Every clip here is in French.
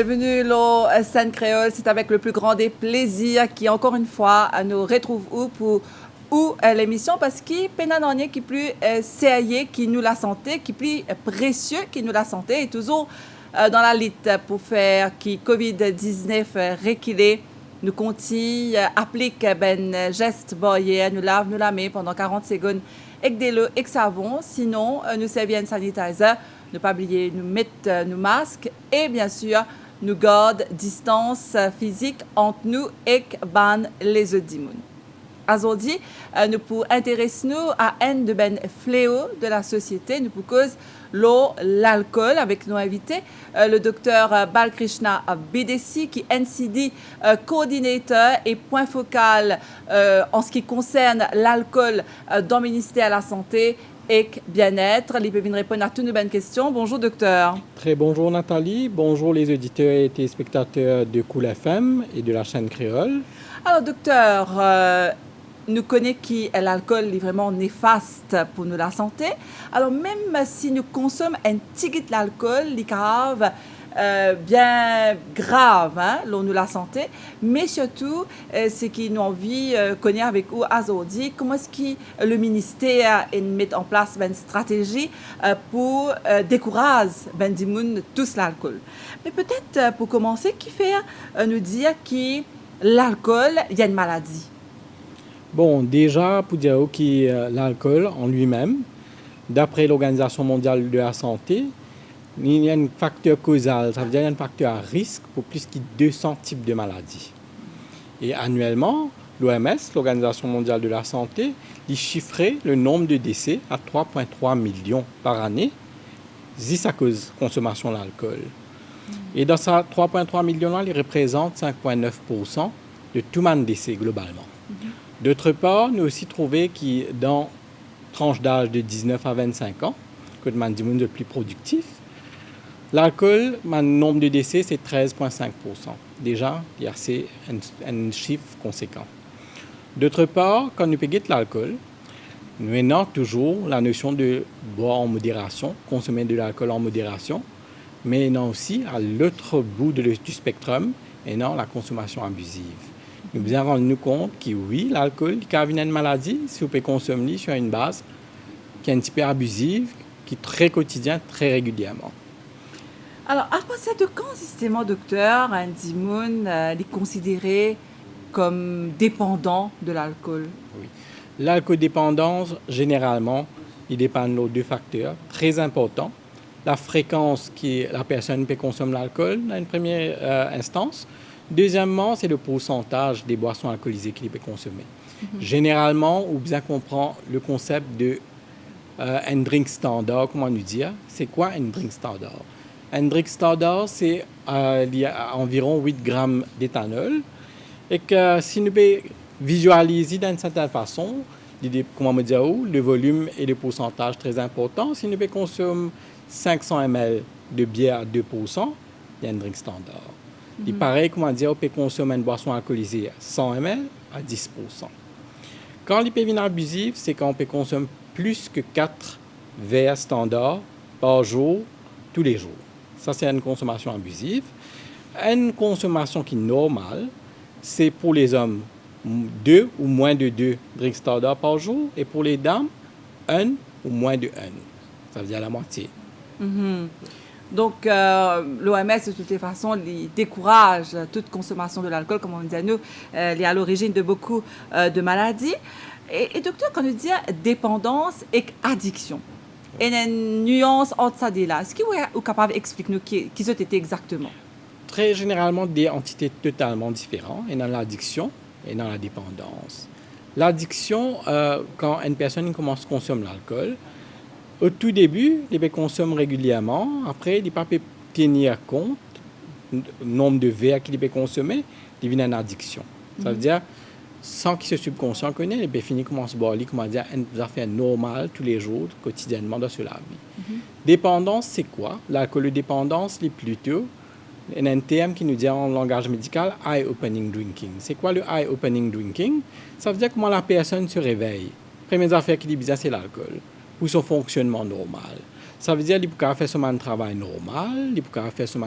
bienvenue au Scène Créole. C'est avec le plus grand des plaisirs qui, encore une fois, nous retrouve pour l'émission parce qu'il y a qui plus sérieux qui nous la santé, qui plus précieux qui nous la santé et toujours dans la lutte pour faire qui COVID-19 reculer. Nous continuons appliquer ben geste barrière, nous lave nous la main pendant 40 secondes avec de l'eau et savon. Sinon, nous servons un sanitizer. Ne pas oublier nous mettre nos masques et bien sûr nous garde distance physique entre nous et les autres monde. Aujourd'hui, nous pour intéresser nous à un de ben fléaux de la société, nous pour cause l'eau, l'alcool avec nos invités, le docteur Balkrishna Bedesi qui est NCD coordinateur et point focal en ce qui concerne l'alcool dans le ministère de la Santé et bien-être. Il peut venir répondre à toutes nos bonnes questions. Bonjour, docteur. Très bonjour, Nathalie. Bonjour, les auditeurs et téléspectateurs de Cool FM et de la chaîne Créole. Alors, docteur, nous connaissons que l'alcool est vraiment néfaste pour nous, la santé. Alors, même si nous consommons un petit peu d'alcool, il grave, bien grave, hein, nous la santé, mais surtout, c'est qu'ils nous envie connaître avec vous aujourd'hui comment est-ce que le ministère met en place une stratégie pour décourager du monde tous l'alcool. Mais peut-être pour commencer, qui fait nous dire que l'alcool, il y a une maladie? Bon, déjà, pour dire que l'alcool en lui-même, d'après l'Organisation mondiale de la santé, il y a un facteur causal, ça veut dire qu'il y a un facteur à risque pour plus de 200 types de maladies. Et annuellement, l'OMS, l'Organisation mondiale de la santé, il chiffrait le nombre de décès à 3,3 millions par année, juste à cause de la consommation d'alcool. Et dans ces 3,3 millions-là, il représente 5,9% de tout le décès globalement. D'autre part, nous aussi trouvé que dans la tranche d'âge de 19 à 25 ans, que le monde le plus productif, l'alcool, le nombre de décès, c'est 13,5%. Déjà, c'est un chiffre conséquent. D'autre part, quand nous payons de l'alcool, nous avons toujours la notion de boire en modération, consommer de l'alcool en modération, mais non aussi à l'autre bout du spectrum, et non la consommation abusive. Nous devons rendre nous compte que oui, l'alcool, quand il y a une maladie, si vous pouvez consommer sur une base qui est un petit peu abusive, qui est très quotidienne, très régulièrement. Alors, à partir de quand, justement, docteur, un dimoun est considéré comme dépendant de l'alcool? Oui. L'alcool-dépendance, généralement, il dépend de deux facteurs très importants. La fréquence que la personne peut consommer l'alcool dans une première instance. Deuxièmement, c'est le pourcentage des boissons alcoolisées qu'il peut consommer. Généralement, on bien comprend le concept de un drink standard, comment nous dire. C'est quoi un drink standard? Un drink standard, c'est il y a environ 8 grammes d'éthanol. Et que si nous pouvons visualiser d'une certaine façon, comment me dire, le volume et le pourcentage très important. Si nous pouvons consommer 500 ml de bière à 2%, il y a un drink standard. Il paraît, comment dire, on peut consommer une boisson alcoolisée à 100 ml à 10%. Quand l'hypervine abusive, c'est quand on peut consommer plus que 4 verres standards par jour, tous les jours. Ça, c'est une consommation abusive. Une consommation qui est normale, c'est pour les hommes 2 ou moins de 2 drinks standards par jour, et pour les dames, 1 ou moins de 1. Ça veut dire la moitié. Donc, l'OMS, de toutes les façons, décourage toute consommation de l'alcool, comme on dit à nous, est à l'origine de beaucoup de maladies. Et docteur, quand on dit dépendance et addiction, il y a une nuance entre ça et là. Est-ce que vous êtes capable d'expliquer nous qui c'était exactement? Très généralement, des entités totalement différentes, et dans l'addiction et dans la dépendance. L'addiction, quand une personne commence à consommer l'alcool, au tout début, il consomme régulièrement. Après, il ne peut pas tenir compte du nombre de verres qu'il peut consommer, il devient une addiction. Ça veut dire, sans qu'il se subconscient connaît, il peut finir commence à boire, comment dire, une affaire normale tous les jours, quotidiennement dans la vie. Dépendance, c'est quoi? L'alcoolodépendance, c'est plutôt un terme qui nous dit en langage médical eye-opening drinking. C'est quoi le eye-opening drinking? Ça veut dire comment la personne se réveille. Première affaire qui dit bizarre, c'est l'alcool, pour son fonctionnement normal. Ça veut dire qu'il peut faire son travail normal, il peut faire son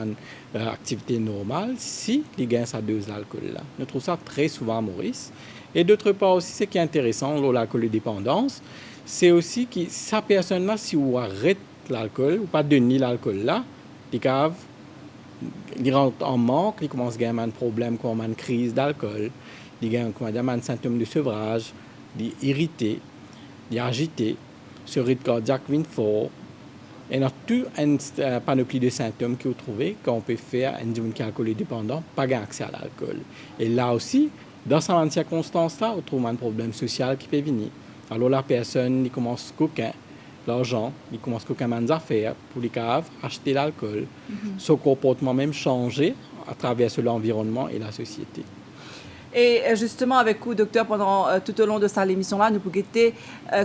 activité normale si il gagne sa dose d'alcool là. Je trouve ça très souvent à Maurice. Et d'autre part aussi, ce qui est intéressant dans l'alcoolodépendance, c'est aussi que sa personne là, si on arrête l'alcool ou pas donner l'alcool là, il rentre en manque, il commence à avoir un problème comme une crise d'alcool, il a un symptôme de sevrage, il est irrité, il est agité, ce rythme cardiaque vient fort. Et on a toute une panoplie de symptômes qu'on trouve qu'on peut faire un individu qui est alcoolodépendant, pas accès à l'alcool. Et là aussi, dans ces circonstances-là, on trouve un problème social qui peut venir. Alors la personne, il commence à coquin l'argent, il commence à coquin des affaires pour les caves, acheter l'alcool. Son comportement même changer à travers l'environnement et la société. Et justement, avec vous, docteur, pendant tout au long de cette émission-là, nous pouvons guetter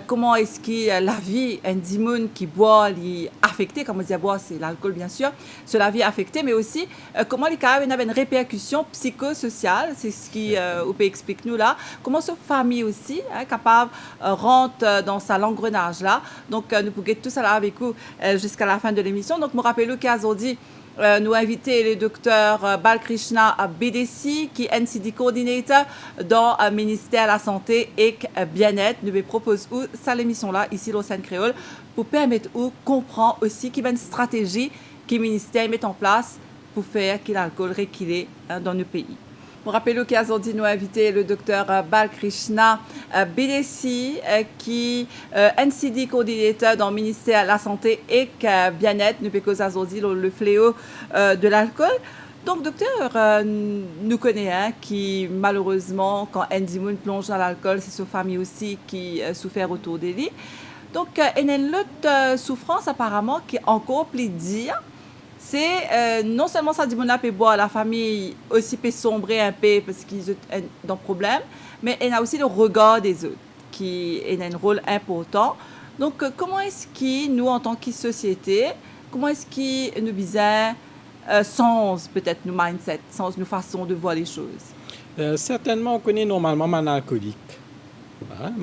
comment est-ce que la vie individuelle qui boit est affectée, comme on dit, boire, c'est l'alcool, bien sûr, c'est la vie affectée, mais aussi comment les cas ont une répercussion psychosociale, c'est ce qui, on peut expliquer nous là, comment cette famille aussi, capable, rentre dans sa l'engrenage-là. Donc, nous pouvons guetter tout ça là avec vous jusqu'à la fin de l'émission. Donc, je me rappelle qu'aujourd'hui, nous inviter le docteur Balkrishna Bedesi, qui est NCD Coordinator dans le ministère de la Santé et Bien-être. Nous proposons cette émission-là, ici, au San Créole, pour permettre de comprendre aussi qu'il y a une stratégie que le ministère met en place pour faire que l'alcool recule dans nos pays. Je rappelle qu'aujourd'hui, nous invité le docteur Balkrishna Bedesi, qui est NCD coordinateur dans le ministère de la Santé et Bien-être. Nous avons aujourd'hui le fléau de l'alcool. Donc, docteur, nous connaissons qui, malheureusement, quand Andy Moon plonge dans l'alcool, c'est sa famille aussi qui souffre autour de lui. Donc, il y a une autre souffrance apparemment qui est encore plus dire. C'est non seulement ça dit mon peut boire, la famille aussi peut sombrer un peu parce qu'ils ont des problèmes, mais il y a aussi le regard des autres qui a un rôle important. Donc, comment est-ce que nous, en tant que société, comment est-ce que nous visons sans peut-être nos mindset, sans nos façons de voir les choses? Certainement, on connaît normalement un alcoolique.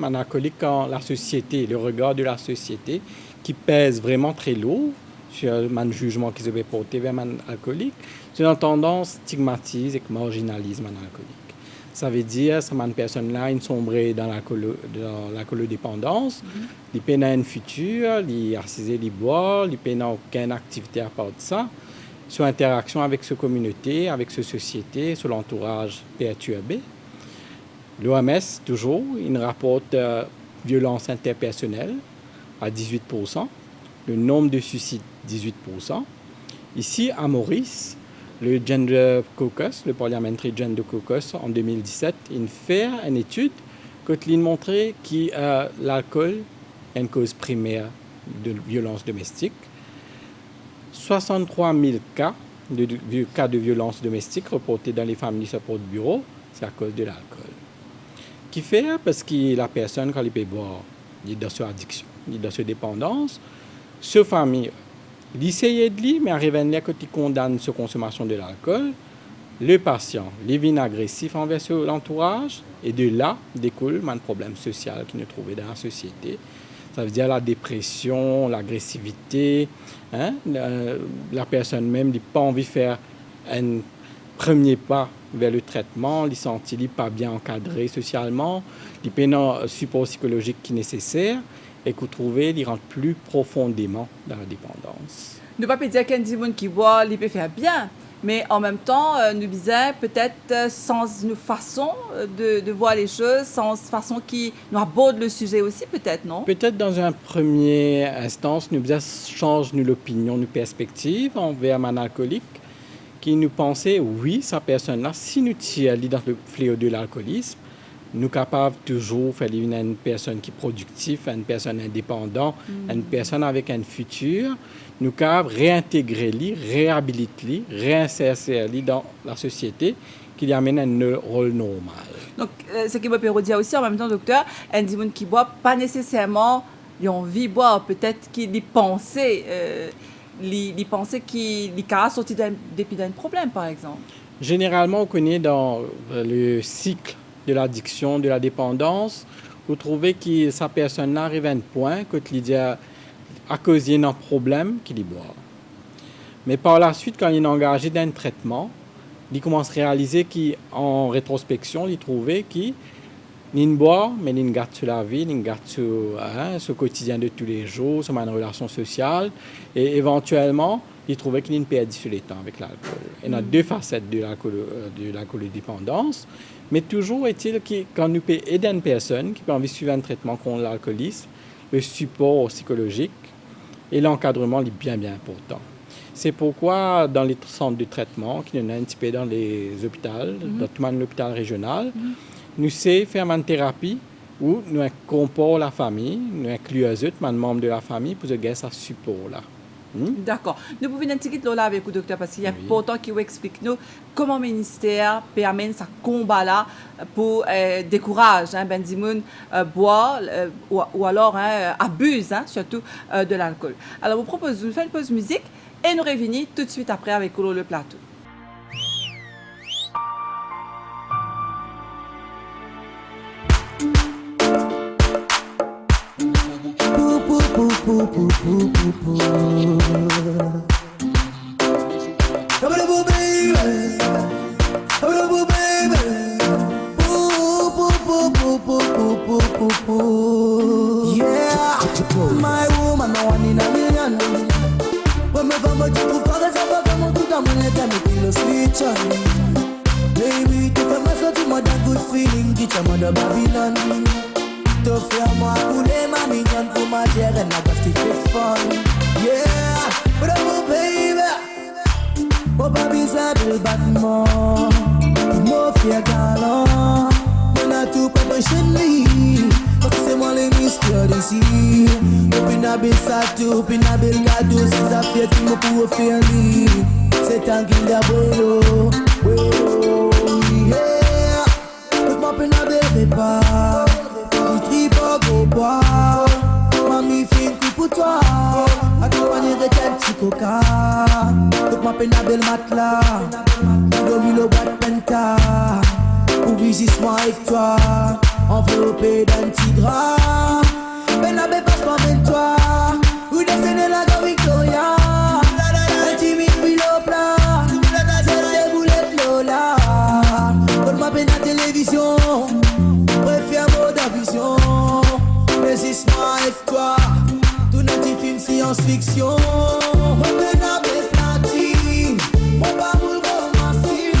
Un alcoolique quand la société, le regard de la société qui pèse vraiment très lourd sur un jugement qu'ils avaient porté vers un alcoolique, c'est une tendance stigmatise et marginalise un alcoolique. Ça veut dire que cette personne-là est sombrée dans l'alcoolodépendance, il peine à un futur, il assisé, il boit, il peine à aucune activité à part de ça. Son interaction avec sa communauté, avec sa société, sur l'entourage perturbé. L'OMS, toujours, il rapporte violence interpersonnelle à 18%, le nombre de suicides 18%. Ici, à Maurice, le Gender Caucus, le Parliamentary Gender Caucus, en 2017, il fait une étude qui montrait que l'alcool est une cause primaire de violence domestique. 63 000 cas de violence domestique reportés dans les familles support bureau, c'est à cause de l'alcool. Qui fait parce que la personne, quand elle peut boire, il est dans son addiction, il est dans sa dépendance. Ce famille, il essaye de lui, mais arrive à un quand il condamne sa consommation de l'alcool, le patient, il devient agressif envers l'entourage, et de là découle un problème social qu'il nous trouvait dans la société. Ça veut dire la dépression, l'agressivité. La personne même n'a pas envie de faire un premier pas vers le traitement, il sent qu'il n'est pas bien encadré socialement, il n'a pas le support psychologique qui est nécessaire et que vous trouvez, il rentre plus profondément dans la dépendance. Ne pas dire qu'un monde qui boit, il peut faire bien, mais en même temps, nous disons peut-être sans une façon de voir les choses, sans une façon qui nous aborde le sujet aussi, peut-être, non? Peut-être dans un premier instance, nous changeons l'opinion, nos perspectives envers un alcoolique, qui nous pensait, oui, sa personne-là, si nous tire dans le fléau de l'alcoolisme, nous sommes capables toujours de faire une personne qui est productive, une personne indépendante, une personne avec un futur. Nous sommes capables de réintégrer, réhabiliter, réinsérer dans la société qui lui amène un rôle normal. Donc, ce qui me peut dire aussi en même temps, docteur, un monde qui ne boit pas nécessairement, il a envie de boire, peut-être qu'il y pensait. Les pensées qui sont sorties d'un problème, par exemple. Généralement, on connaît dans le cycle de l'addiction, de la dépendance, vous trouvez que sa personne arrive à un point que à cause d'un problème qu'il y boit. Mais par la suite, quand il est engagé dans un traitement, il commence à réaliser qu'en rétrospection, il trouvait qu'il ne boit, mais il garde sur la vie, il garde sur ce quotidien de tous les jours, sur une relation sociale, et éventuellement, il trouvait qu'il ne perdait sur les temps avec l'alcool. Il y a deux facettes de l'alcoolodépendance, mais toujours est-il que quand nous pouvons aider une personne qui peut envie de suivre un traitement contre l'alcoolisme, le support psychologique et l'encadrement est bien important. C'est pourquoi dans les centres de traitement, qui nous un petit peu dans les hôpitaux, dans l'hôpital régional, nous savons faire une thérapie où nous accompagnons la famille, nous incluons les autres membres de la famille pour gagner ce support-là. D'accord. Nous pouvons un petit peu là avec vous, docteur, parce qu'il y a pourtant qui vous explique nous comment le ministère permet ce combat-là pour décourager Ben Dimoun boire ou alors abuse surtout de l'alcool. Alors, je vous propose de faire une pause musique et nous revenons tout de suite après avec le plateau. Yeah, my woman, no one in a million. When me from a trip, cause I come on to the moon, let me feel a sweet child. Baby, to come so to more than good feeling, get your mother Babylon. To feel more cool, my minion, for my chair, and I got to fix fun. Yeah, but oh baby, oh baby's a little bit more fear galon. Men a tout professionnel, parce que moi les mystères d'ici. Depuis n'a bien ça tout, puis n'a bien gâteau, c'est ça fait qui me pour faire lui. C'est un qu'il a beau, yeah. Tout mon peine à bébé pas, il tripe au bois. Mamie fait un coup pour toi, accompagné de tel petit coca. Tout mon peine à belle matelas, dormi le bois de penta. Pour vivre avec toi, enveloppé d'un petit drap. Ben la belle passe pas avec toi, ou descendez la gare Victoria. Un timide puis l'eau plat, c'est des boulettes Lola. Donne-moi peine à télévision, préfère mode vision. Résiste-moi avec toi, tout notre film science-fiction. Ben la belle platine, mon baboule romancine.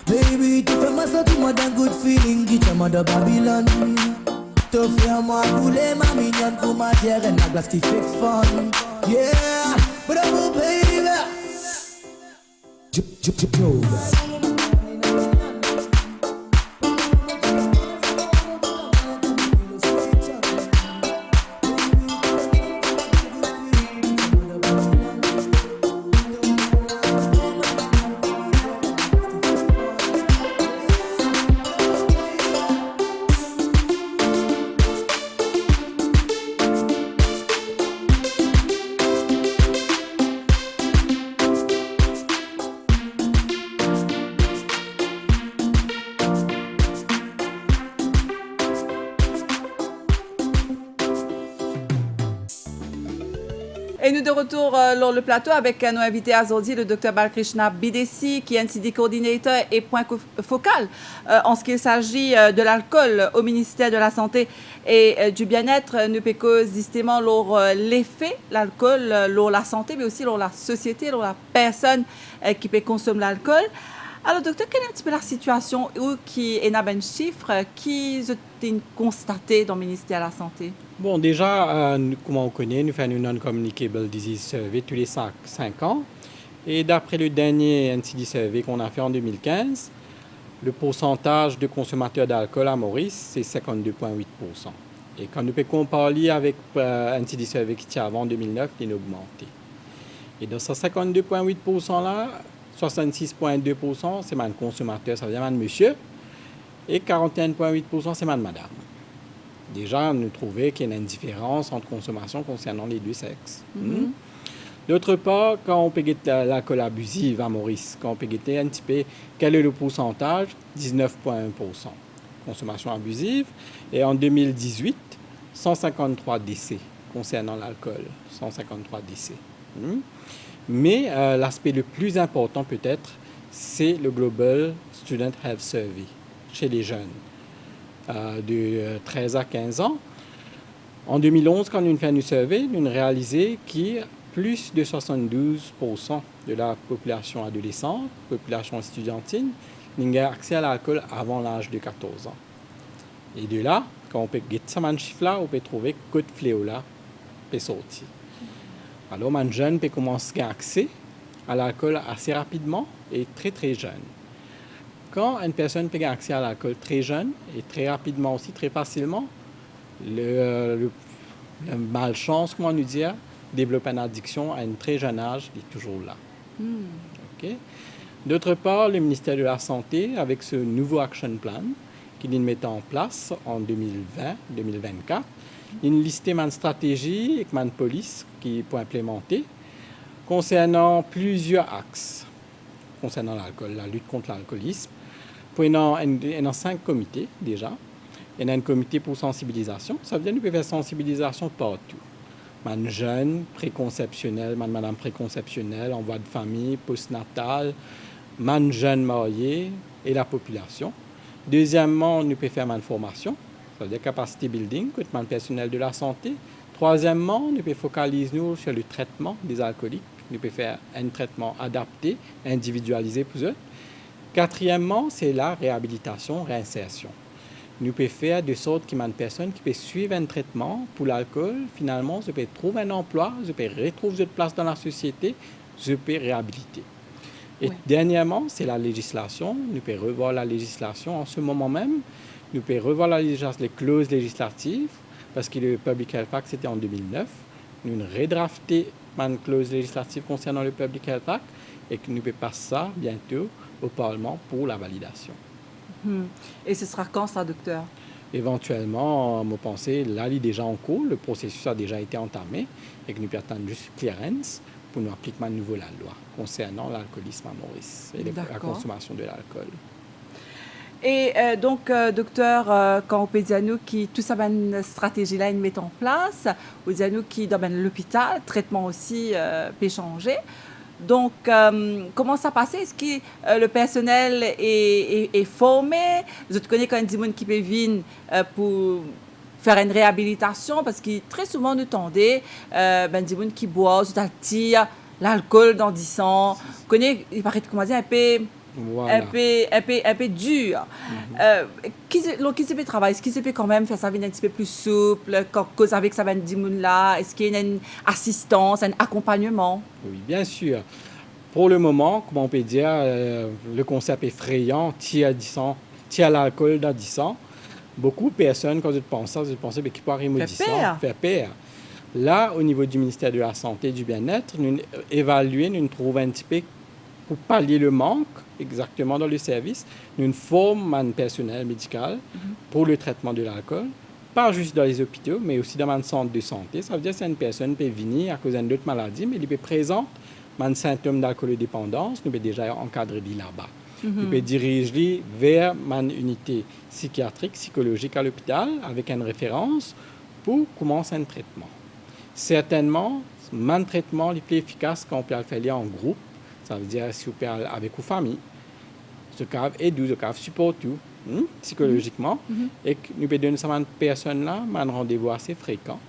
Baby, tu fais ma sortie, moi d'un good feeling, qui t'aime de Babylone. Tu fais moi couler ma mignonne pour ma terre et la glace qui fait fun. Yeah, but oh baby. Et nous de retour sur le plateau avec nos invités aujourd'hui, le Dr Balkrishna Bidesi, qui est NCD coordinator et point focal en ce qu'il s'agit de l'alcool au ministère de la Santé et du Bien-être. Nous pécons justement l'effet l'alcool, la santé, mais aussi la société, la personne qui peut consommer l'alcool. Alors, docteur, quelle est un petit peu la situation où qui est un chiffre qui est constaté dans le ministère de la Santé? Bon, déjà, comme on connaît, nous faisons une non-communicable disease survey tous les 5 ans. Et d'après le dernier NCD Survey qu'on a fait en 2015, le pourcentage de consommateurs d'alcool à Maurice, c'est 52,8%. Et quand nous pouvons comparer avec NCD Survey qui était avant en 2009, il a augmenté. Et dans ce 52,8%-là, 66,2% c'est man consommateur, ça veut dire man monsieur, et 41,8% c'est man madame. Déjà, nous trouvons qu'il y a une différence entre consommation concernant les deux sexes. D'autre part, quand on peut l'alcool abusif à Maurice, quand on peut un petit peu, quel est le pourcentage? 19,1%. Consommation abusive. Et en 2018, 153 décès concernant l'alcool. 153 décès. Mais l'aspect le plus important peut-être, c'est le Global Student Health Survey chez les jeunes de 13 à 15 ans. En 2011, quand nous faisons une survey, nous avons réalisé que plus de 72% de la population adolescente, population estudiantine, n'a accès à l'alcool avant l'âge de 14 ans. Et de là, quand on peut get ce chiffre-là, on peut trouver que le fléau-là peut sortir. Alors, un jeune peut commencer à avoir accès à l'alcool assez rapidement et très très jeune. Quand une personne peut avoir accès à l'alcool très jeune et très rapidement aussi, très facilement, le malchance, comment nous dire, développer une addiction à un très jeune âge est toujours là. Okay? D'autre part, le ministère de la Santé, avec ce nouveau action plan qu'il met en place en 2020-2024, il liste une stratégie et une police qui pour implémenter concernant plusieurs axes concernant l'alcool, la lutte contre l'alcoolisme. Il y a 5 comités déjà. Il y a un comité pour sensibilisation. Ça veut dire qu'on peut faire sensibilisation partout. Man jeune, préconceptionnel, madame préconceptionnelle, en voie de famille, postnatal, man jeune marié et la population. Deuxièmement, nous pouvons faire une formation, ça veut dire capacity building, man personnel de la santé. Troisièmement, nous pouvons focaliser nous sur le traitement des alcooliques. Nous pouvons faire un traitement adapté, individualisé pour eux. Quatrièmement, c'est la réhabilitation, réinsertion. Nous pouvons faire de sorte qu'il y ait une personne qui peut suivre un traitement pour l'alcool. Finalement, je peux trouver un emploi, je peux retrouver une place dans la société, je peux réhabiliter. Et dernièrement, c'est la législation. Nous pouvons revoir la législation en ce moment même. Nous pouvons revoir les clauses législatives parce que le Public Health Act, c'était en 2009. Nous avons redrafté une clause législative concernant le Public Health Act et que nous pouvons passer ça bientôt au Parlement pour la validation. Et ce sera quand ça, docteur? Éventuellement, je pense là, il est déjà en cours, le processus a déjà été entamé et que nous attendons juste clearance pour nous appliquer à nouveau la loi concernant l'alcoolisme à Maurice et la consommation de l'alcool. Et donc, docteur, quand on peut dire nous qui tout ça, une stratégie-là, ils mettent en place, on dit nous qui dans l'hôpital, traitement aussi peut changer. Donc, comment ça passe? Est-ce que le personnel est formé? Vous connaissez quand même des gens qui peuvent venir pour faire une réhabilitation? Parce que très souvent, nous tendons des gens qui boivent, qui l'alcool dans 10 ans. Vous connaissez, il paraît comment dire, un peu dur. Qui se peut travailler? Est-ce qu'il se peut quand même faire ça un petit peu plus souple? Cause avec ça, là, est-ce qu'il y a une assistance, un accompagnement? Oui, bien sûr. Pour le moment, comme on peut dire, le concept effrayant, tu as l'alcool dans 10 ans. Beaucoup de personnes, quand ils pensent ça, ils pensent qu'il peut arriver à 10 ans, faire peur. Là, au niveau du ministère de la Santé et du Bien-être, nous évaluons, nous trouvons un petit peu pour pallier le manque exactement dans le service, nous formons un personnel médical pour le traitement de l'alcool, pas juste dans les hôpitaux, mais aussi dans un centre de santé. Ça veut dire que c'est une personne qui peut venir à cause d'une autre maladie, mais il peut présenter un symptôme d'alcoolodépendance, nous pouvons déjà encadrer là-bas. Nous pouvons diriger vers une unité psychiatrique, psychologique à l'hôpital avec une référence pour commencer un traitement. Certainement, un traitement le plus efficace quand on peut le faire en groupe. Ça veut dire si vous pouvez avec vos familles, ce cas aide, ce cas support tout, psychologiquement, et que nous pouvons donner à une personne-là un rendez-vous assez fréquent.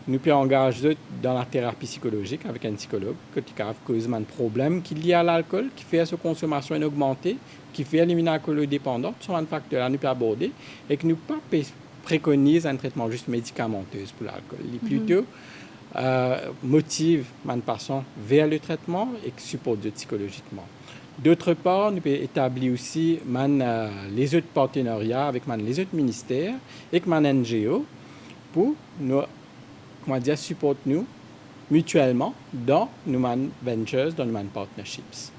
Nous pouvons engager dans la thérapie psychologique avec un psychologue qui cause un problème qui est lié à l'alcool, qui fait sa consommation augmenter, qui fait éliminer l'alcoolodépendance, ce sont un facteur nous pouvons aborder, et que nous ne pas préconiser un traitement juste médicamenteux pour l'alcool. Plutôt motive les patients vers le traitement et supporte psychologiquement. D'autre part, nous pouvons établir aussi les autres partenariats avec les autres ministères et avec les NGO pour nous, supporter nous mutuellement dans nos ventures, dans nos partnerships.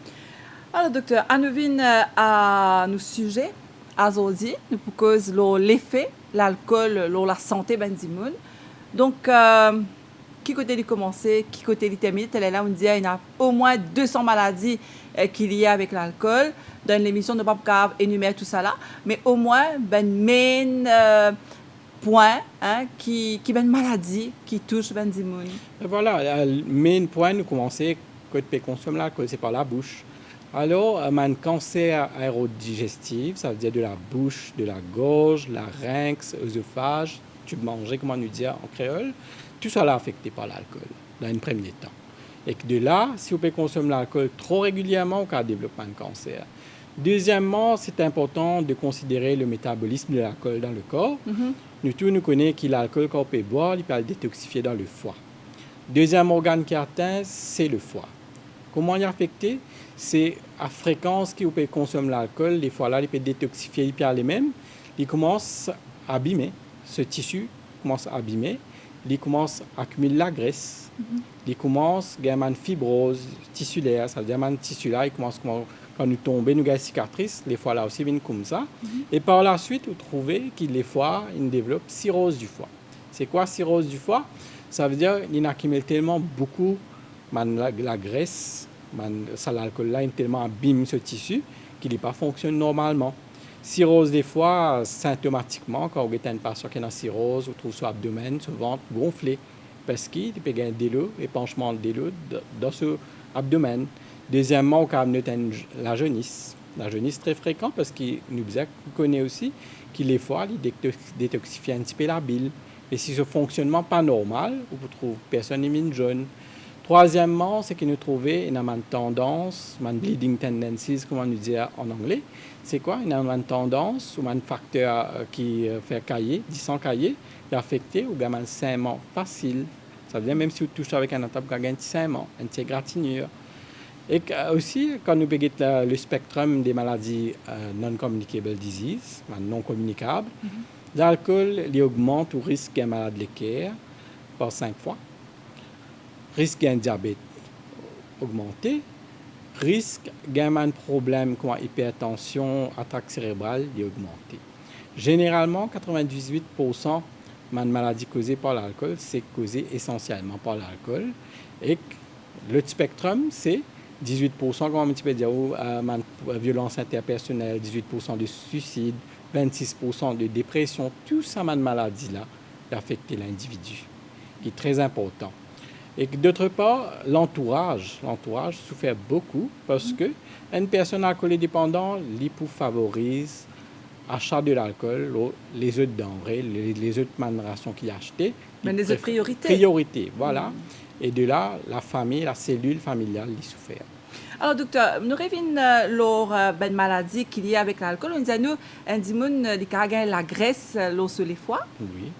Alors, docteur, à nous venir à nos sujets, à aujourd'hui, nous proposons l'effet, l'alcool, la santé, ben dimoun. Donc, qui côté de commencer, qui côté de terminer, tel est là, on dit qu'il y a au moins 200 maladies qu'il y a avec l'alcool. Dans l'émission, on ne peut pas énumérer tout ça là, mais au moins, ben main point qui ben maladie qui touche ben dimoun. Voilà, le main point, nous commençons quand on consomme l'alcool, c'est par la bouche. Alors, un cancer aérodigestif, ça veut dire de la bouche, de la gorge, larynx, œsophage, tube mangé, comment nous dire en créole, tout ça est affecté par l'alcool dans un premier temps. Et que de là, si on peut consommer l'alcool trop régulièrement, on peut développer un cancer. Deuxièmement, c'est important de considérer le métabolisme de l'alcool dans le corps. Nous tous nous connaissons que l'alcool qu'on peut boire, il peut le détoxifier dans le foie. Deuxième organe qui est atteint, c'est le foie. Comment il est affecté? C'est à fréquence qu'on peut consommer l'alcool, les fois là, il peut détoxifier, il peut aller même, il commence à abîmer, ce tissu commence à abîmer, il commence à accumuler la graisse, il commence à avoir une fibrose tissulaire, ça veut dire que le tissu là, il commence quand nous tombons, nous avons une cicatrice, les fois là aussi viennent comme ça, et par la suite, vous trouvez qu'il les fois, il développe cirrhose du foie. C'est quoi cirrhose du foie? Ça veut dire qu'il accumule tellement beaucoup la graisse, l'alcool là, il tellement abîme ce tissu qu'il n'est pas fonctionne normalement. Cirrhose des fois, symptomatiquement, quand vous avez une patient qui a une cirrhose, vous trouvez son abdomen, son ventre gonflé, parce qu'il peut y avoir des lots, épanchement de l'eau dans ce abdomen. Deuxièmement, on a la jaunisse. La jaunisse très fréquente parce qu'il nous connaît aussi qu'il les fois, il détoxifie un petit peu la bile. Et si ce fonctionnement n'est pas normal, vous trouvez personne n'est jaune. Troisièmement, c'est que nous trouvons une tendance, une bleeding tendencies, comme on nous dit en anglais. C'est quoi? Une tendance ou un facteur qui fait cailler, dit sans cailler, qui est affecté ou un saignement facile. Ça veut dire même si vous touchez avec un attaque, vous avez un petit saignement, une petite égratignure. Et aussi, quand nous regardons le spectrum des maladies non-communicable disease, non communicables, l'alcool augmente ou risque d'un malade de cœur par 5 fois. Risque d'un diabète augmenté, risque d'un problème comme hypertension, attaque cérébrale augmenté. Généralement, 98% de maladies causées par l'alcool, c'est causé essentiellement par l'alcool. Et le spectrum, c'est 18%, comme on peut dire, violence interpersonnelle, 18% de suicide, 26% de dépression. Tout ça, cette maladie-là, affecte l'individu, qui est très important. Et d'autre part, l'entourage souffre beaucoup parce que une personne alcoolique dépendante, favorise l'achat de l'alcool, les autres denrées, les autres rations qu'il a achetées. Mais les autres priorités. Priorités, voilà. Et de là, la famille, la cellule familiale, y souffre. Alors, docteur, nous revenons lors d'une maladie qu'il y a avec l'alcool. On dit à nous, un dimoun, la graisse sur les foies. Oui.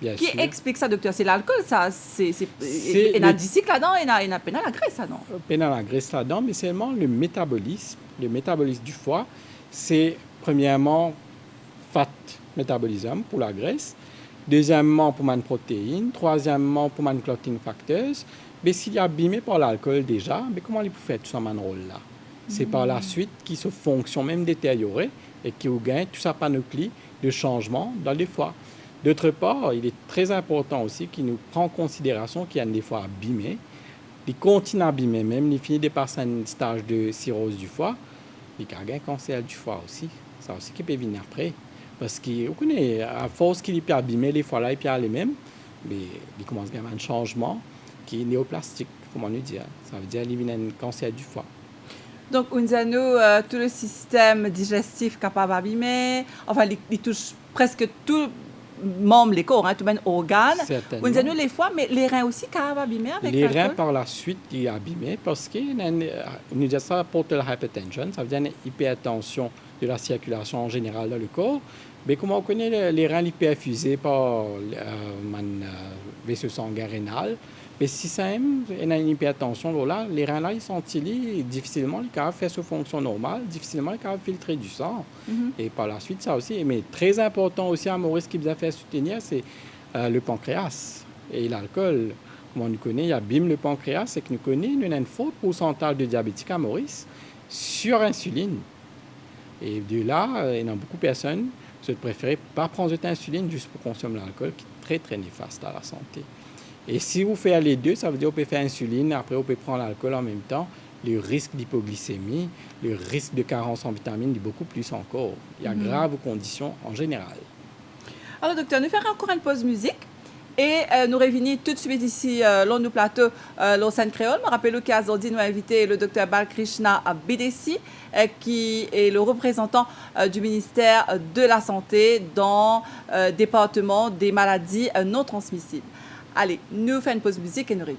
Bien qui sûr. explique ça, docteur? C'est l'alcool, ça? Il y a du cycle là-dedans, il y a peine à la graisse là-dedans. Peine à la graisse là-dedans, mais seulement le métabolisme du foie, c'est premièrement fat métabolisme pour la graisse, deuxièmement pour une protéine, troisièmement pour une clotting factors. Mais s'il est abîmé par l'alcool déjà, mais comment il peut faire tout ça dans rôle là? C'est par la suite qui se fonctionne même détériorée et qui gagne tout ça panoplie de changements dans les foies. D'autre part, il est très important aussi qu'il nous prend en considération qu'il y a des foies abîmés. Il continue à abîmer même, il finit de passer un stage de cirrhose du foie, il y a un cancer du foie aussi. Ça aussi qui peut venir après. Parce qu'on connaît, à force qu'il peut abîmer les foies là, il peut aller même, mais il commence à avoir un changement qui est néoplastique, comme on nous dit. Ça veut dire qu'il y a un cancer du foie. Donc, on dit à nous, tout le système digestif capable d'abîmer, enfin, il touche presque tout membres, les corps, tout même organes. On dit à nous les foies, mais les reins aussi capables d'abîmer avec les l'alcool. reins par la suite ils abîmés parce que nous disons ça portal hypertension, ça veut dire une hypertension de la circulation en général dans le corps. Mais comment on connaît les reins hyperfusés par le vaisseau sanguin rénal, Mais si ça aime, il y a une hypertension, là, les reins là, ils sont difficilement les capables de faire sous fonction normale, difficilement les capables de filtrer du sang. Et par la suite, ça aussi. Mais très important aussi à Maurice qui vous a fait soutenir, c'est le pancréas et l'alcool. Comme on nous connaît, il y a BIM le pancréas, c'est que nous connaissons, nous avons un fort pourcentage de diabétiques à Maurice sur insuline. Et de là, il y a beaucoup de personnes qui préfèrent pas prendre cette insuline juste pour consommer l'alcool, qui est très, très néfaste à la santé. Et si vous faites les deux, ça veut dire qu'on peut faire insuline, après on peut prendre l'alcool en même temps. Le risque d'hypoglycémie, le risque de carence en vitamines est beaucoup plus encore. Il y a graves conditions en général. Alors, docteur, nous ferons encore une pause musique. Et nous revenons tout de suite ici, lors du plateau, le scène créole. Je rappelle qu'aujourd'hui, nous avons invité le docteur Balkrishna Bidesi, qui est le représentant du ministère de la Santé dans le département des maladies non transmissibles. Allez, nous faisons une pause musique et nous revenons.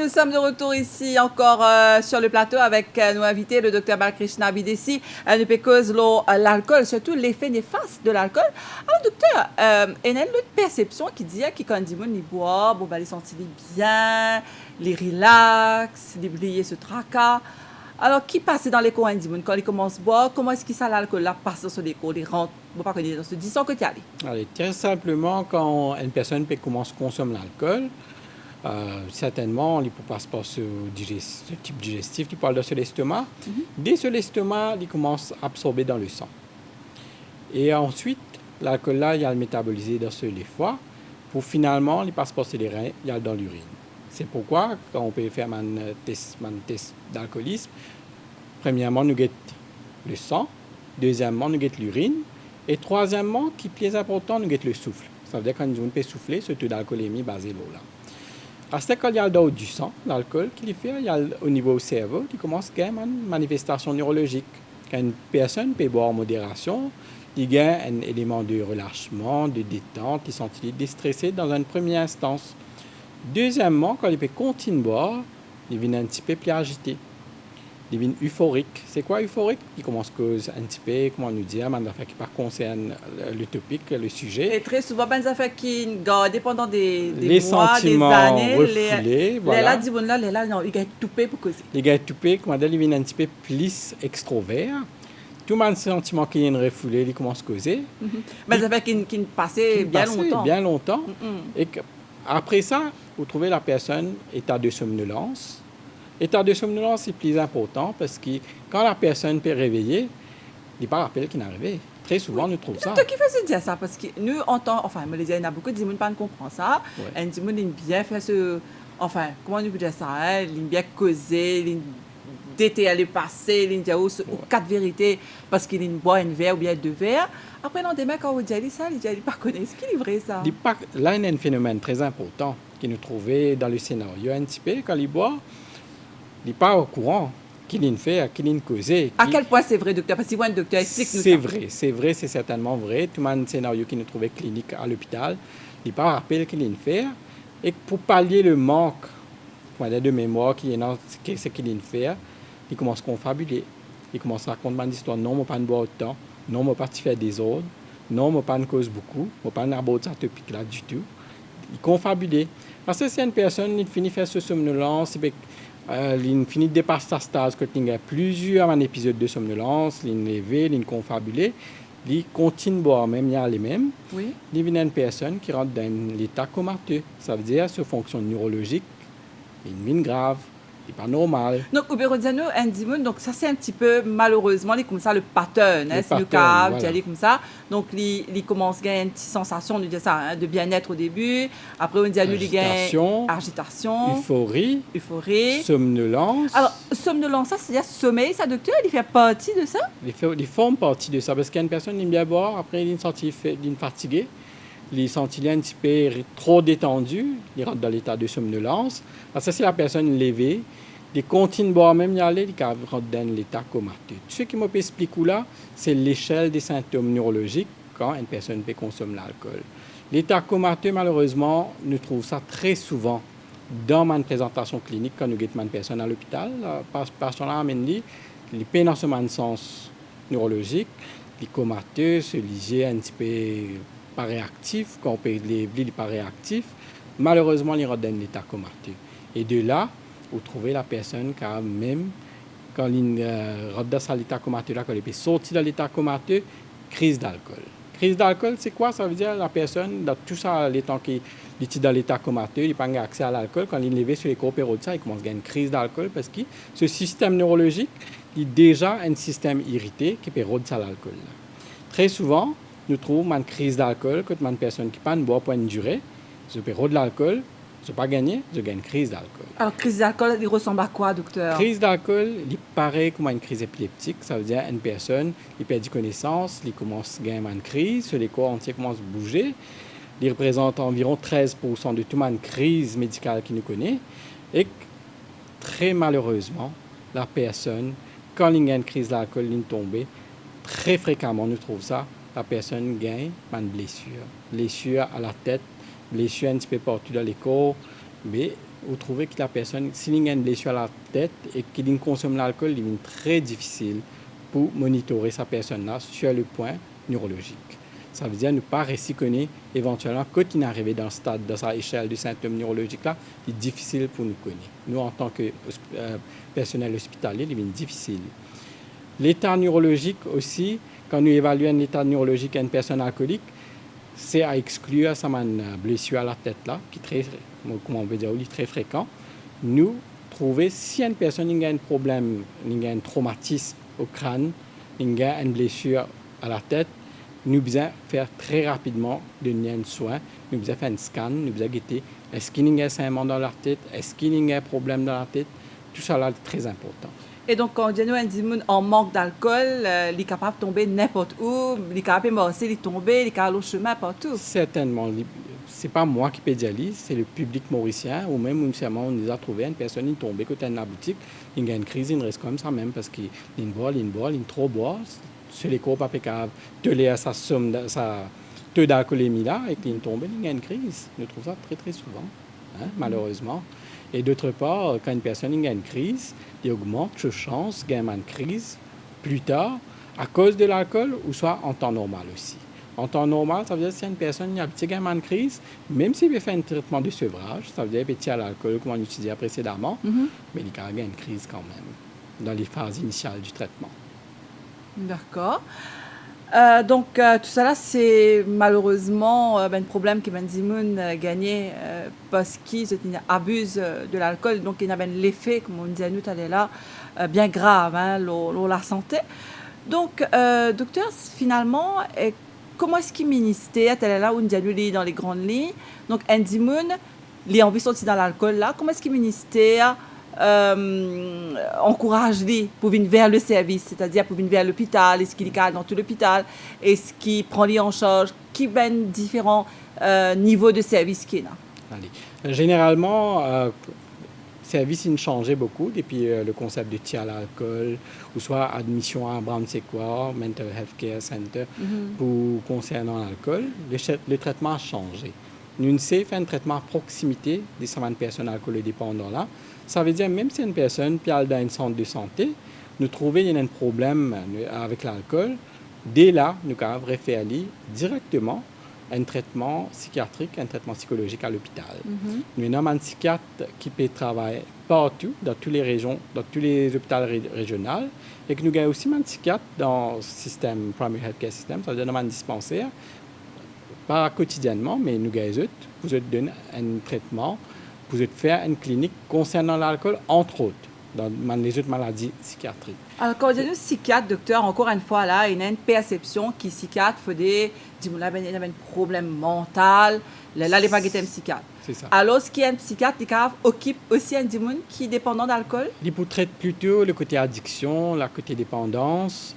nous sommes de retour ici encore sur le plateau avec nos invités, le docteur Balkrishna Bidesi, nous cause l'alcool, surtout l'effet néfaste de l'alcool. Alors, docteur, il y a une autre perception qui dit que quand on boit, bon, bah, les sentir bien, les relax, les oublier ce tracas. Alors, qui passe dans les coins quand ils commencent à boire, comment est-ce que ça l'alcool là passe dans les cours, les rentre, bon, pas connaître dans ce 10 ans que tu as. Allez, très simplement, quand une personne commence à consommer l'alcool, certainement, il peut pas se passer ce type digestif, tu parles de l'estomac. Dès que l'estomac, il commence à absorber dans le sang. Et ensuite, l'alcool là, il y a le métabolisé dans les foies, pour finalement, il passe passer les reins, il y a dans l'urine. C'est pourquoi, quand on peut faire un test d'alcoolisme, premièrement, nous guettons le sang, deuxièmement, nous guettons l'urine, et troisièmement, qui est plus important, nous guettons le souffle. Ça veut dire quand on peut souffler, ce taux d'alcoolémie basé l'eau là. Parce que quand il y a dans du sang, l'alcool qu'il fait, il y a au niveau du cerveau qui commence à avoir une manifestation neurologique. Quand une personne peut boire en modération, il y a un élément de relâchement, de détente, il sent déstressé dans une première instance. Deuxièmement, quand il peut continuer à boire, il devient un petit peu plus agité. Il devient euphorique. C'est quoi euphorique? Il commence à causer un petit peu, comment nous dire, des affaires qui concernent le topic, le sujet. Et très souvent, des affaires qui, dépendant des les mois, des années, refoulés, voilà. les là, non, ils gagnent tout pour causer. Les gars toupés, comment dire, ils viennent un petit peu plus extrovert. Tout le monde sentiment qu'il y a une refoulée, il commence à causer. Mais ça fait qu'il passait bien longtemps. Bien longtemps. Et après ça, vous trouvez la personne état de somnolence. L'état de somnolence est plus important parce que quand la personne peut réveiller, il n'est pas rappelé qu'il est arrivé. Très souvent, nous trouvons ça. Toi qui fais dire ça, parce que nous, en tant, enfin, il y a beaucoup de gens qui ne comprennent ça. Et des gens qui bien faire ce, enfin, comment on peut dire ça, hein? Ils bien causer, ils détailler le passé, ils dire ou quatre vérités parce qu'ils boivent un verre ou bien deux verres. Après, non, des mecs, quand on dit ça, ils disent pas connaissent. Est-ce qu'il est vrai ça? Là, il y a un phénomène très important qui nous trouvait dans le scénario. Un petit peu, quand il boit, il n'est pas au courant qu'il a fait, qu'il a causé. À quel point c'est vrai, docteur? Parce que si un docteur explique-nous ça. C'est vrai, c'est certainement vrai. Tout le monde scénario qui nous trouvait clinique à l'hôpital, il n'est pas rappelé qu'il a fait. Et pour pallier le manque de mémoire qu'il a ce qu'il a fait, il commence à confabuler. Il commence à raconter une histoire. Non, je ne pas boire autant. Non, je ne pas faire des ordres. Non, je ne pas cause beaucoup. Je ne pas aborder ce topic-là du tout. Il confabule. Parce que si une personne il finit de faire ce somnolence, il finit de dépasser sa stase, quand il y a plusieurs épisodes de somnolence, il est levé, il est confabulé, il continue à boire même, il y a les mêmes. Oui. Il y a une personne qui rentre dans l'état comateux. Ça veut dire sa fonction neurologique, il est grave. C'est pas normal. Donc, donc ça c'est un petit peu malheureusement comme ça le pattern, Le c'est le pattern, cas, voilà. comme ça. Donc, il commence à gagner une petite sensation de bien-être au début. Après, on dit il gagne agitation, euphorie, somnolence. Alors, somnolence, ça c'est-à-dire sommeil, ça docteur, il fait partie de ça? Il forme partie de ça parce qu'une personne il aime bien boire, après il est fatigué, il est senti un petit peu trop détendu, il rentre dans l'état de somnolence. Parce que si la personne est levée, il continue à boire même y aller, il rentre dans l'état comateux. Ce qui m'explique là, c'est l'échelle des symptômes neurologiques quand une personne peut consommer l'alcool. L'état comateux, malheureusement, nous trouvons ça très souvent dans une présentation clinique quand nous guettons une personne à l'hôpital. La personne amène il peut dans ce sens neurologique, il est comateux, se liger un petit peu pas réactif, quand on peut il n'est pas réactif. Malheureusement, il rentre dans l'état comateux. Et de là, vous trouvez la personne qui a même, quand il rentre dans l'état comateux, quand il peut sortir de l'état comateux, crise d'alcool. Crise d'alcool, c'est quoi? Ça veut dire la personne, dans tout ça, les temps qu'il est dans l'état comateux, il n'a pas accès à l'alcool. Quand il est levé sur les corps de ça, il commence à gagner une crise d'alcool parce que ce système neurologique est déjà un système irrité qui peut rôder à l'alcool. Très souvent, nous trouvons une crise d'alcool quand une personne qui ne boit pas pour une durée, je peux rôder l'alcool, je ne pas gagner, je gagne une crise d'alcool. Alors, crise d'alcool, il ressemble à quoi, docteur? Crise d'alcool, il paraît comme une crise épileptique. Ça veut dire une personne, il perd connaissance, il commence à gagner une crise, les corps entiers commencent à bouger. Il représente environ 13% de toute une crise médicale qu'il nous connaît. Et très malheureusement, la personne, quand il y a une crise d'alcool, il tombe, très fréquemment, nous trouvons ça, la personne gagne une blessure. Blessure à la tête, blessure un petit peu partout dans les corps, mais vous trouvez que la personne, si il y a une blessure à la tête et qu'il consomme l'alcool, il est très difficile pour monitorer sa personne-là sur le point neurologique. Ça veut dire ne pas reconnaître éventuellement quand il est arrivé dans le stade, dans sa échelle de symptômes neurologiques-là, il est difficile pour nous connaître. Nous, en tant que personnel hospitalier, il est difficile. L'état neurologique aussi, quand nous évaluons l'état neurologique d'une personne alcoolique, c'est à exclure sa blessure à la tête là, qui est très, comment on peut dire, très fréquent. Nous trouver si une personne a un problème, a un traumatisme au crâne, a une blessure à la tête, nous devons faire très rapidement de soin. Nous devons faire un scan, nous devons guetter est-ce qu'il y a un saignement dans la tête, est-ce qu'il y a un problème dans la tête. Tout ça là est très important. Et donc, quand on dit en manque d'alcool, il est capable de tomber n'importe où, il est capable de marcher, il est tombé, il est capable de chemin partout. Certainement. Ce n'est pas moi qui pédialise, c'est le public mauricien. Ou même, on nous a trouvé une personne qui est tombée côté de la boutique, il y a une crise, il reste comme ça même parce qu'il boit, il trop boit. Sur les corps, pas capable de lire sa somme, sa taux d'alcoolémie là, et qu'il tombe, il y a une crise. On trouve ça très très souvent, malheureusement. Et d'autre part, quand une personne a une crise, il augmente ses chances de gagner une crise plus tard à cause de l'alcool ou soit en temps normal aussi. En temps normal, ça veut dire que si une personne a une crise, même s'il veut faire un traitement de sevrage, ça veut dire petit à l'alcool, comme on utilisait précédemment, mais il a une crise quand même dans les phases initiales du traitement. D'accord. Donc, tout ça là, c'est malheureusement un problème que Benzimoun a gagné parce qu'ils abusent de l'alcool. Donc, il y a l'effet, comme on disait nous tout à l'heure, bien grave, sur la santé. Donc, docteur, finalement, comment est-ce qu'il ministère, là où on dit dans les grandes lignes, donc Benzimoun, les envies sont dans l'alcool là, comment est-ce qu'il ministère encourage les pour venir vers le service, c'est-à-dire pour venir vers l'hôpital, est-ce qu'il est dans tout l'hôpital, est-ce qu'il prend les en charge, qui ben différents niveaux de service qu'il a. Généralement, le service il changeait beaucoup depuis le concept de tir à l'alcool, ou soit admission à Brown Sequoia, Mental Health Care Center, pour concernant l'alcool, le traitement a changé. Nous avons fait un traitement à proximité des 120 personnes alcoolodépendantes là. Ça veut dire même si une personne qui est dans un centre de santé, nous trouvons qu'il y a un problème avec l'alcool, dès là, nous avons référé directement à un traitement psychiatrique, un traitement psychologique à l'hôpital. Nous avons un psychiatre qui peut travailler partout, dans toutes les régions, dans tous les hôpitaux régionaux, et que nous avons aussi un psychiatre dans le système Primary Healthcare System, ça veut dire dans un dispensaire, pas quotidiennement, mais nous avons vous donner un traitement, vous faire une clinique concernant l'alcool, entre autres, dans les autres maladies psychiatriques. Alors, quand on dit psychiatre, docteur, encore une fois, là, il y a une perception qui psychiatre, il faut dire, il y a un problème mental, là, il n'y a pas de psychiatre. C'est ça. Alors, ce qui est un psychiatre, il occupe aussi un démon qui est dépendant d'alcool? Il traite plutôt le côté addiction, le côté dépendance,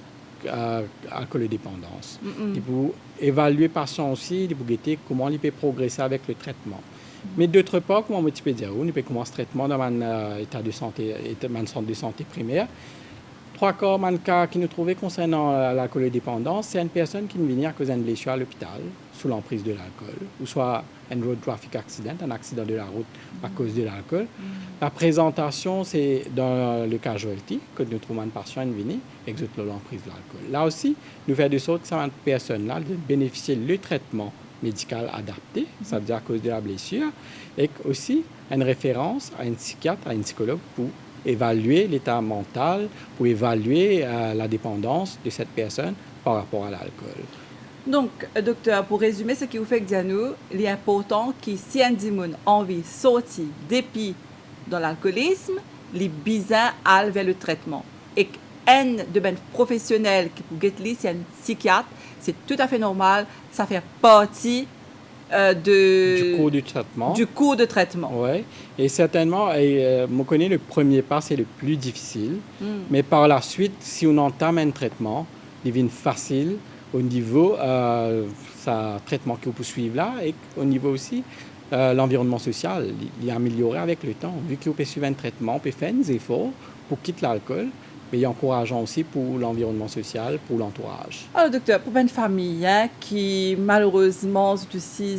alcoolodépendance. Il peut évaluer le patient aussi, il peut guetter comment il peut progresser avec le traitement. Mais d'autre part, comme on peut dire, on peut commencer le traitement dans un état de santé, un centre de santé primaire. Trois cas qui nous trouvaient concernant l'alcoolodépendance, c'est une personne qui vient à cause d'une blessure à l'hôpital sous l'emprise de l'alcool, ou soit un road traffic accident, un accident de la route à cause de l'alcool. La présentation, c'est dans le casualty, que nous trouvons un patient qui vient avec l'emprise de l'alcool. Là aussi, nous faisons de sorte que cette personne-là bénéficie du traitement médical adapté, ça veut dire à cause de la blessure, et aussi une référence à un psychiatre, à un psychologue pour évaluer l'état mental, pour évaluer la dépendance de cette personne par rapport à l'alcool. Donc, docteur, pour résumer ce qui vous fait dire nous, il est important que si un démon a envie de sortir depuis dans l'alcoolisme, il est besoin d'aller vers le traitement. Et un de ben professionnels qui peut guetter, c'est un psychiatre, c'est tout à fait normal, ça fait partie du cours du traitement. Du cours de traitement. Oui, et certainement, je connais le premier pas, c'est le plus difficile, mais par la suite, si on entame un traitement, il devient facile au niveau ça traitement que vous pouvez suivre là, et au niveau aussi l'environnement social, il est amélioré avec le temps. Vu que vous pouvez suivre un traitement, vous pouvez faire des efforts pour quitter l'alcool, mais encourageant aussi pour l'environnement social, pour l'entourage. Alors, docteur, pour une famille qui, malheureusement, sont aussi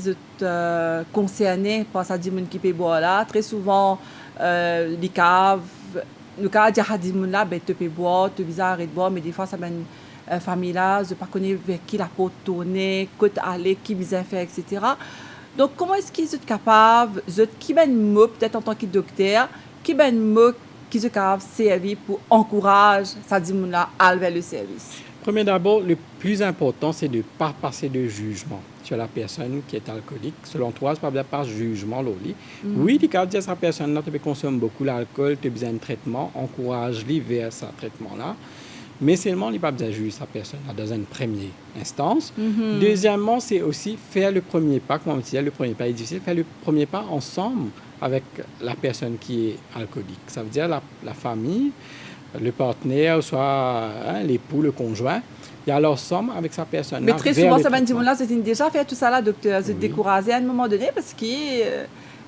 concernée par cette dimoun qui peut boire là, très souvent, les caves, le cas de cette dimoun là, ben, tu peux boire, tu bizarre arrêter de boire, mais des fois, ça une famille là, je ne sais pas connaître vers qui la peau tourner, côté aller, qui bizarre faire, etc. Donc, comment est-ce qu'ils sont capables, qui ben mot, peut-être en tant que docteur, qui ben mot, qui sont capables de servir pour encourager cette dimoun là à aller vers le service? Premier d'abord, le plus important, c'est de ne pas passer de jugement sur la personne qui est alcoolique. Selon toi, ce n'est pas jugement. Oui, il cas dire que cette personne-là consomme beaucoup l'alcool, tu as besoin de traitement, encourage-lui vers ce traitement-là. Mais seulement, il n'y a pas besoin de juger cette personne-là dans une première instance. Deuxièmement, c'est aussi faire le premier pas. Comme on disait, le premier pas est difficile. Faire le premier pas ensemble avec la personne qui est alcoolique. Ça veut dire la famille, le partenaire, soit l'époux, le conjoint, il y a leur somme avec sa personne. Mais très souvent, ça va dire là, c'est déjà fait tout ça là, docteur, se décourager à un moment donné parce que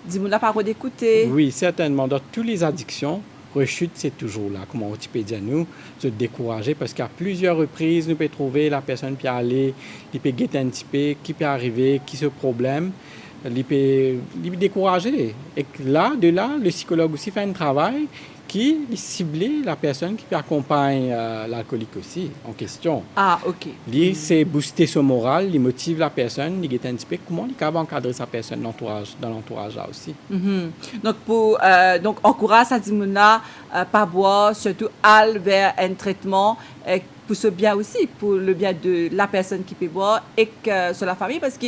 dis-moi là, pas d'écouter. Oui, certainement. Dans toutes les addictions, rechute, c'est toujours là. Comment on peut dire nous, se décourager parce qu'à plusieurs reprises, nous pouvons trouver la personne qui peut aller, qui peut guetter un petit peu, qui peut arriver, qui se problème. Il peut décourager. Et là, le psychologue aussi fait un travail qui cible la personne qui accompagne l'alcoolique aussi en question. Ah, ok. Lui, c'est booster son moral, il motive la personne, il guette un petit peu comment il peut encadrer sa personne dans l'entourage là aussi. Donc, encourage cette dimoun-là, pas boire, surtout aller vers un traitement pour ce bien aussi, pour le bien de la personne qui peut boire et que sur la famille, parce que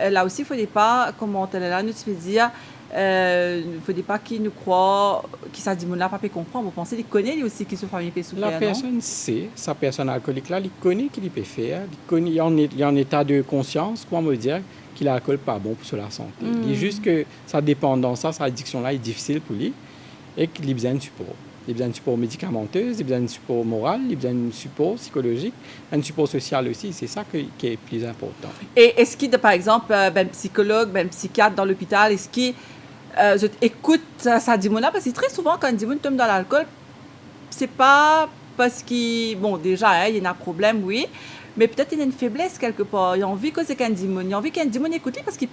là aussi, il ne faut pas, comment on est là, nous se dire, il ne faut pas qu'ils nous croient, qu'ils ça dit là, pas comprendre. Vous pensez qu'il connaît lui aussi qui se famille peut souffrir. La personne sait, sa personne alcoolique là, il connaît qu'il peut faire, il est en état de conscience, comment me dire, qu'il l'alcool pas bon pour la santé. Il est juste que sa dépendance, sa addiction là est difficile pour lui et qu'il a besoin de support. Il a besoin de support médicamenteux, il a besoin de support moral, il a besoin de support psychologique, un support social aussi. C'est ça qui est plus important. Et est-ce qu'il, par exemple, ben psychologue, ben psychiatre dans l'hôpital, est-ce qu'il écoute ça dit là parce que très souvent quand dit tombe dans l'alcool, c'est pas parce qu'il bon déjà il y a un problème oui, mais peut-être il y a une faiblesse quelque part. Il a envie que c'est qu'un démon, il a envie qu'un démon écoute parce que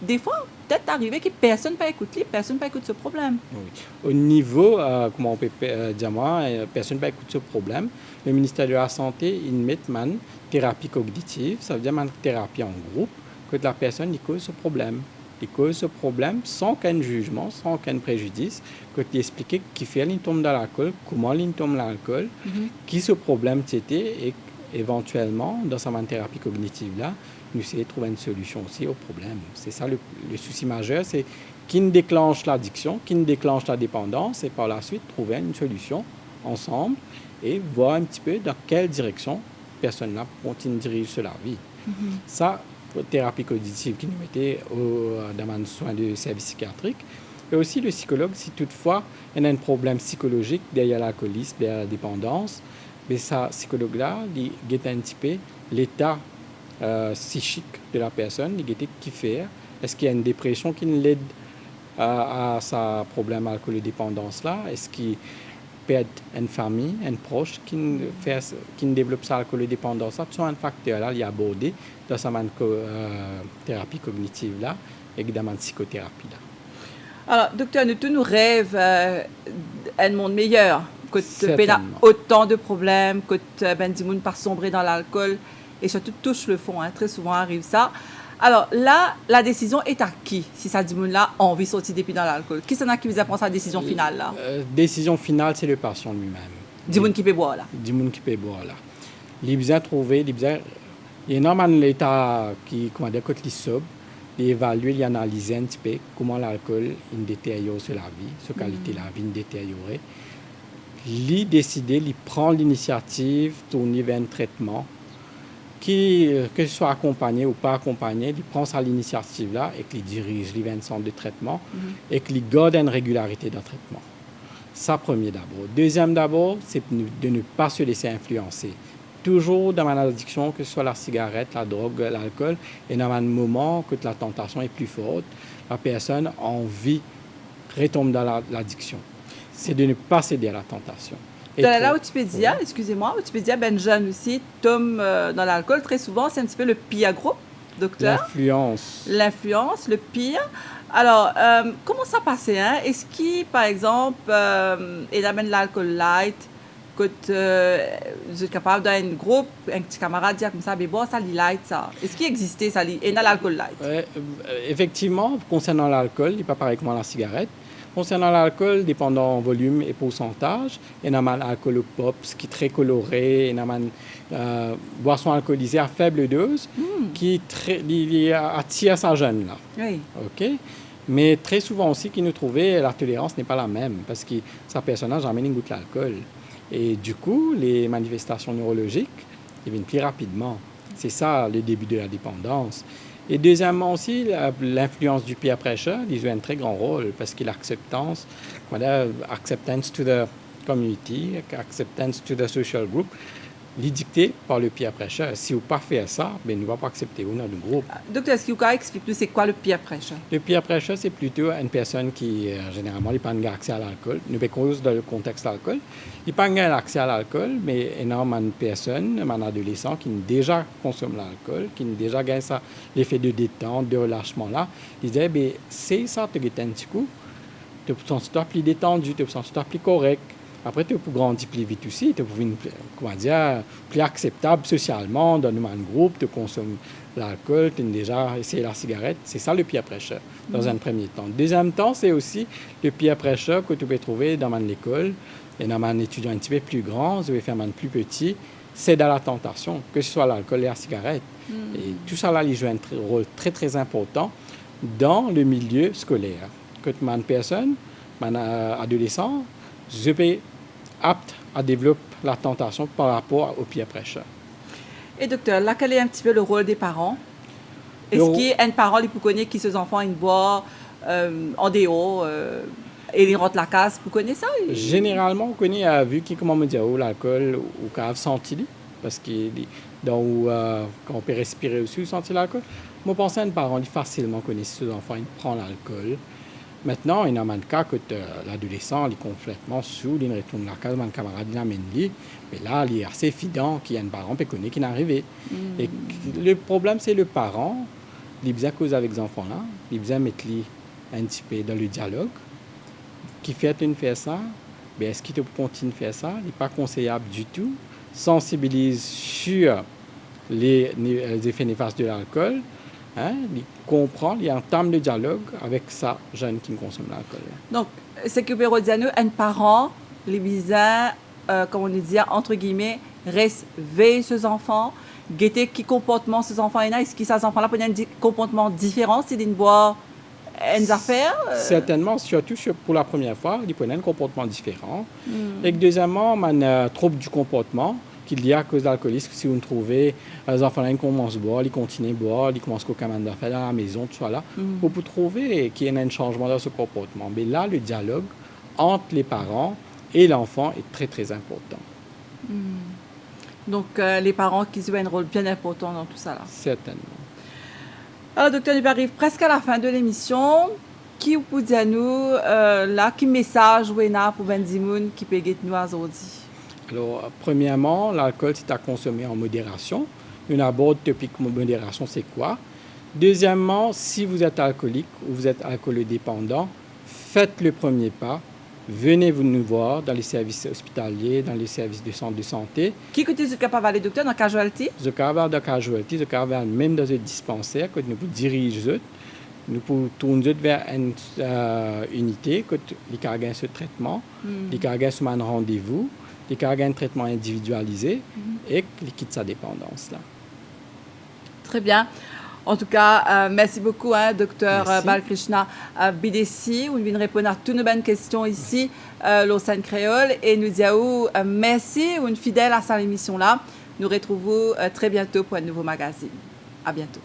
des fois peut-être arrivé que personne pas écoute lui, personne pas écoute ce problème. Oui. Au niveau comment on peut dire moi, personne pas écoute ce problème. Le ministère de la Santé il met une thérapie cognitive, ça veut dire une thérapie en groupe que la personne il cause ce problème. Il cause ce problème sans aucun jugement, sans aucun préjudice, que tu expliques qui fait qu'il tombe dans l'alcool, comment il tombe dans l'alcool, qui ce problème c'était et éventuellement dans sa thérapie cognitive là, nous essayons de trouver une solution aussi au problème. C'est ça le souci majeur, c'est qui ne déclenche l'addiction, qui ne déclenche la dépendance et par la suite trouver une solution ensemble et voir un petit peu dans quelle direction personne là continue de diriger sur la vie. Ça, thérapie cognitive qui nous mettait dans un soin de service psychiatrique. Et aussi le psychologue, si toutefois il y a un problème psychologique derrière l'alcoolisme, derrière la dépendance, mais ça, psychologue-là, il guette un petit peu l'état psychique de la personne, il guette qui fait. Est-ce qu'il y a une dépression qui l'aide à sa problème alcoolo-dépendance-là? Est-ce qu'il perd une famille, un proche qui ne développe sa alcoolo-dépendance? Ça, sont un facteur là, il est abordé dans sa thérapie cognitive là, et dans la psychothérapie là. Alors, docteur, nous tous nous rêvons un monde meilleur, que tu as autant de problèmes, que ben du monde pas sombrer dans l'alcool et surtout touche le fond. Très souvent arrive ça. Alors là, la décision est à qui si ça dit là a envie de sortir depuis dans l'alcool? Qui c'est qui vous apprend sa décision finale là? Décision finale, c'est le patient lui-même. Du monde qui peut boire là. Du monde qui peut boire là. Il a besoin de trouver, il y a normalement l'état qui, comment dire, quand il est sobre, il évalue, il analyse un petit peu comment l'alcool détériore sur la vie, sur la qualité de la vie détériorée. Il décide, il prend l'initiative de tourner vers un traitement que ce soit accompagné ou pas accompagné, il prend ça l'initiative là et qu'il dirige vers un centre de traitement et qu'il garde une régularité dans le traitement. Ça, premier d'abord. Deuxième d'abord, c'est de ne pas se laisser influencer. Toujours dans ma addiction, que ce soit la cigarette, la drogue, l'alcool, et dans un moment que la tentation est plus forte, la personne a envie de retomber dans l'addiction. C'est de ne pas céder à la tentation. Et Là, trop- Wikipédia, excusez-moi, Wikipédia, ben jeune aussi, tombe dans l'alcool. Très souvent, c'est un petit peu le pire groupe, docteur. L'influence. L'influence, le pire. Alors, comment ça passait, hein? Est-ce qu'il, par exemple, il amène l'alcool light, que vous êtes capable d'un groupe, un petit camarade dire comme ça, mais bon, ça, il light, ça. Est-ce qu'il existait, ça, et dans l'alcool light? Ouais, effectivement, concernant l'alcool, il n'est pas pareil comme la cigarette. Concernant l'alcool, dépendant volume et pourcentage, il y a un alcool au pops qui est très coloré, il y a une boisson alcoolisée à faible dose qui attire sa jeune là. Oui. OK? Mais très souvent aussi, qui nous trouvait, la tolérance n'est pas la même parce que sa personne n'a jamais goûté l'alcool. Et du coup, les manifestations neurologiques ils viennent plus rapidement. C'est ça le début de la dépendance. Et deuxièmement aussi, l'influence du peer pressure, il joue un très grand rôle parce que l'acceptance, voilà, acceptance to the community, acceptance to the social group, il est dicté par le peer pressure. Si vous ne pas faire ça, ben, nous ne va pas accepter vous dans le groupe. Docteur, est-ce que vous pouvez expliquer c'est quoi le peer pressure? Le peer pressure, c'est plutôt une personne qui, généralement, n'a pas accès à l'alcool. Nous cause dans le contexte de l'alcool. Il n'a pas accès à l'alcool, mais énormément de personnes, un adolescent qui déjà consomme l'alcool, qui déjà gagne l'effet de détente, de relâchement là, il disait, ben, c'est ça, tu as un petit coup, tu te sens plus détendu, tu te sens plus correct. Après, tu peux grandir plus vite aussi, tu peux plus acceptable socialement, dans un groupe, tu consommes l'alcool, tu as déjà essayé la cigarette. C'est ça le peer pressure, dans un premier temps. Deuxième temps, c'est aussi le peer pressure que tu peux trouver dans l'école, et dans un étudiant un petit peu plus grand, je vais faire un plus petit, c'est dans la tentation, que ce soit l'alcool et la cigarette. Et tout ça, là, il joue un rôle très, très important dans le milieu scolaire. Que une personne, un adolescent, je vais apte à développer la tentation par rapport au peer pressure. Et docteur, là, quel est un petit peu le rôle des parents? Est-ce qu'il y a un parent qui peut connaître qui ses enfants ils boivent en déo et ils rentrent la case, vous connaissez ça? Généralement, on connaît vu qui comment me dire l'alcool ou qu'on a senti parce que quand on peut respirer aussi, sentir l'alcool. Moi, je pense à un parent qui facilement connaît ses enfants, il prend l'alcool. Maintenant, il y a un cas que l'adolescent est complètement sous, il retourne la case, mon camarade l'amène lui, mais là, il est assez évident qu'il y a un parent qui connaît qui est arrivé. Et le problème, c'est le parent, il a besoin de causer avec les enfants là, il a besoin de mettre un petit peu dans le dialogue, qui fait une faire ça, mais est-ce qu'il continue de faire ça? Il n'est pas conseillable du tout. Sensibilise sur les effets néfastes de l'alcool. Hein? Il comprend, il entame le dialogue avec sa jeune qui consomme l'alcool. Donc, c'est que Perodiano, un parent, les bizarres, comme on dit, entre guillemets, reste veille ses enfants, guetter qui comportement ses enfants et est-ce que ces enfants-là peuvent avoir un comportement différent s'ils ne boivent une affaire? Certainement, surtout pour la première fois, ils prennent un comportement différent. Et deuxièmement, un trouble du comportement qu'il y a à cause de l'alcoolisme. Si vous trouvez les enfants là, ils commencent à boire, ils continuent à boire, ils commencent à commander d'affaires à la maison, tout ça là, vous pouvez trouver qu'il y a un changement dans ce comportement. Mais là, le dialogue entre les parents et l'enfant est très, très important. Donc, les parents qui jouent un rôle bien important dans tout ça là. Certainement. Alors, docteur, il arrive presque à la fin de l'émission. Qui vous peut dire nous, là, qui message ou est pour Benzimoun qui peut nous aujourd'hui? Alors, premièrement, l'alcool, c'est à consommer en modération. Une aborde topique modération, c'est quoi? Deuxièmement, si vous êtes alcoolique ou vous êtes alcoolodépendant, faites le premier pas. Venez vous nous voir dans les services hospitaliers, dans les services de centre de santé. Qui écoute ce capable aller, docteur, dans Casualty? Je capable dans Casualty, je capable même dans un dispensaire que nous vous dirigeons. Nous pouvons tourner vers une unité que les cargants ce traitement, les cargants sur un rendez-vous, les cargants un traitement individualisé et les quitte sa dépendance là. Très bien. En tout cas, merci beaucoup, hein, docteur Balkrishna Bidesi. Vous venez répondre à toutes nos bonnes questions ici, l'Océan Créole. Et nous disons merci, ou une fidèle à cette émission-là. Nous retrouvons très bientôt pour un nouveau magazine. À bientôt.